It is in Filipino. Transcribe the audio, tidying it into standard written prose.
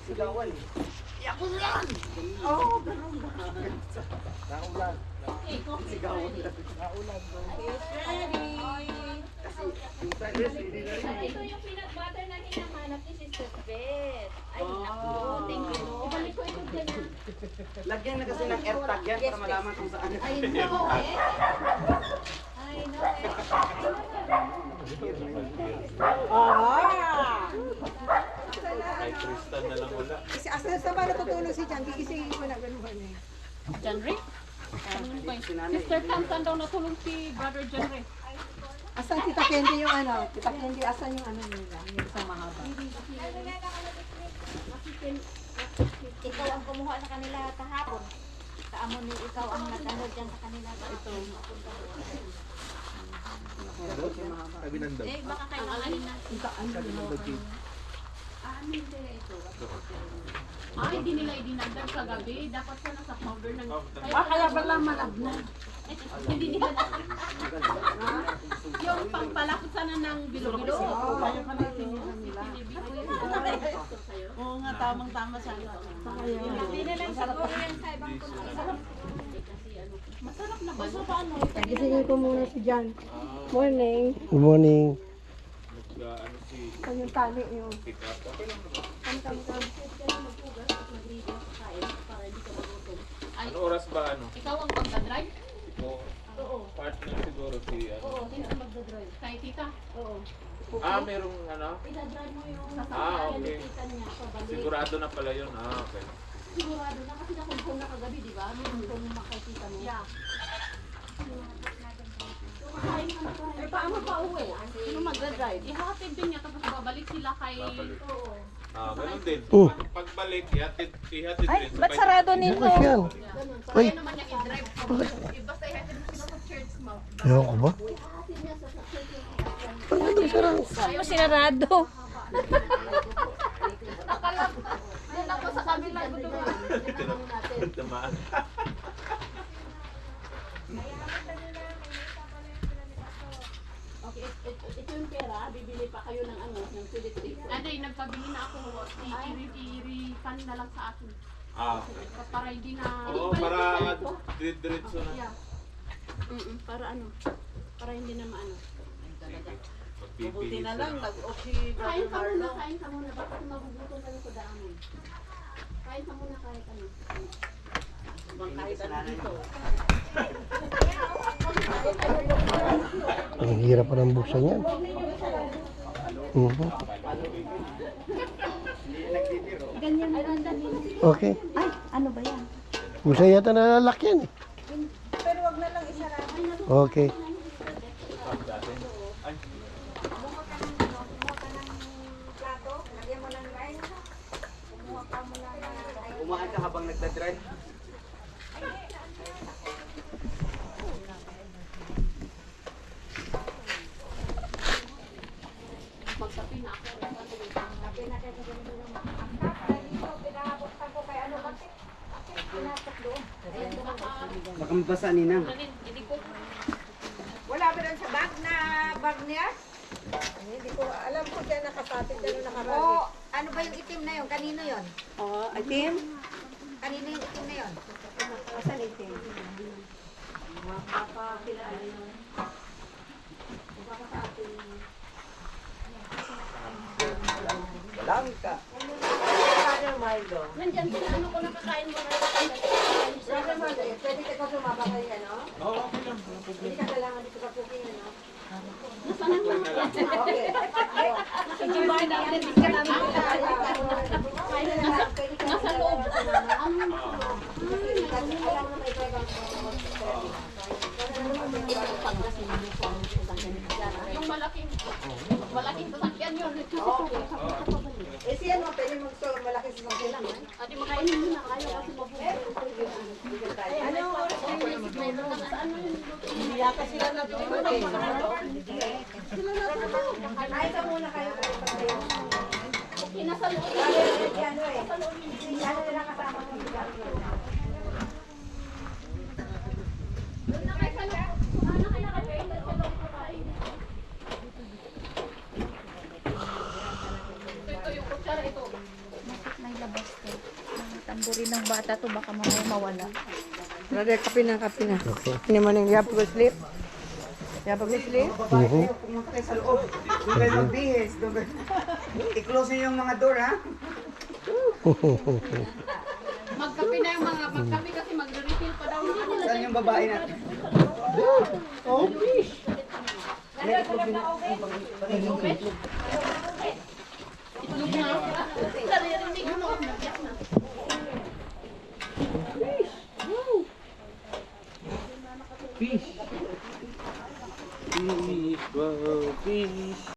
sigawan eh. Ako na yan! Oo, ganun ba? Naulan. Sigawan lang. Naulan ba? It's ready! Kasi yung sunrise, hindi na rin. Ito yung peanut butter na hinahanap ni Sister Beth. Ay, naku, thank you. Ibalik ko ito dyan na. Lagyan na kasi ng AirTag yan para malaman kung saan. I know it. I know it. Kay Tristan na lang wala. Kasi asa sa ba natutulog si Jan? Gigisingin ko na ganun ba niya. John Ray? Sister Tan, saan daw natulog si Brother John Ray? Asan Tita Candy yung ano? Tita Candy, asan yung ano nila? Yung isang mahaba. Ikaw ang kumuha sa kanila kahapon. Kaamon ni ikaw ang nag-ano dyan sa kanila. Ito. Kabinandaw. Eh, baka kailangan na. Ay, hindi nila idinagdag kagabi. Dapat siya nasa powder ng... Kaya pala malabna. Hindi nila na... Yung pangpalakot sana ng bilo-bilo. Kaya pala itinira nila. Oo nga, tamang-tama sana. Hindi na lang siguro yan sa ibang kung Masarap na ba? So, paano? Gisingin ko muna si Jan. Morning. Good morning. Ano si Kanyang tali yung. pick up? Ano oras ba ano? Ikaw ang magdadrive? Ito, partner siguro si ano. Oo, sino ang magdadrive? Kay tita? Oo. Merong ano? Idadrive mo yung Ah, sasakyan okay. ni tita niya pabalik. Sigurado na pala yun. Okay. Sigurado na kasi nakumpong na kagabi, di ba? Nakumpong na makakita mo. Yeah. Eh, paano pa uwi? Sino magdadrive? Ihatid din niya tapos babalik sila kay... Babalik. Ganun din. Oh. Pagbalik, ihatid rin. ba't sarado nito? Bukas yan. Kaya naman niya i-drive. Basta ihatid mo sila sa church mo. Ewan ko ba? Ano daw sarang? Ano sinarado? Akala, doon ako sa kabila. Tamaan. Okay, ito yung pera, bibili pa kayo ng ano, ng tulit-tulit. Hindi, nagpabili na ako. I-refund na lang sa akin. Para hindi na... Oo, ibalik para ko sa ito. diretso na. Yeah. Para ano? Para hindi na maano. Magbibili na lang. Kain ka muna, kain ka muna. Bakit magugutom kayo sa daanan? Kain ka muna kahit ano. Ang hirap pa ng buksan yan. Okay. Ay, ano ba yan? Gusto yata nalalakyan eh. Pero wag na lang isarado. Okay. Plato, lagyan mo ng rice. Kumuha ka muna ng rice. Kumain ka habang nagdadrive. Magsapi na ako. Baka mabasa ninang. Wala ba doon sa bag niya? Hindi ko, alam ko dyan nakasapit dyan nakarami. Oo, ano ba yung itim na yun? Kanino yun? Oh, itim? Kanino yung itim na yun? Asan itim? Langka. Nandyan sila, ano ko nakakain mo na. Brother Mother, pwede ka sumama kayo, ano? Oo, okay lang. Hindi ka kailangan dito sa cooking, ano? Okay. Nasa Jimay natin, hindi ka namin Nasa loob. alam mo may ibang Yung malaking sasakyan yun. Eh siya mo, pwede mag-store malaki sa lang, eh? Adi makainin mo na kayo kasi mabuhay. Ano oras kayo yung Saan mo yun? Hindi yata sila natulog eh. Sila natulog. Ay, ka muna kayo. Okay, nasa loob. Ano eh. Ano nila kasama mo. Doon na kayo sa loob. Ano kayo nakakain sa loob kumain? Ito yung kutsara ito. labas to. Ang tamburin ng bata to, baka mamaya mawala. Brother, kape na. Hindi mo nang yapag ko sleep. Yapag ko sleep. Mhm. Pumunta kayo sa loob. Doon kayo magbihis. I-close niyo yung mga door, ha? Magkape na yung mga, magkape kasi magre-refill pa daw. Saan yung babae natin? Itlog na. Naririnig mo, nagyak na. Fish. Fish. Wow, fish.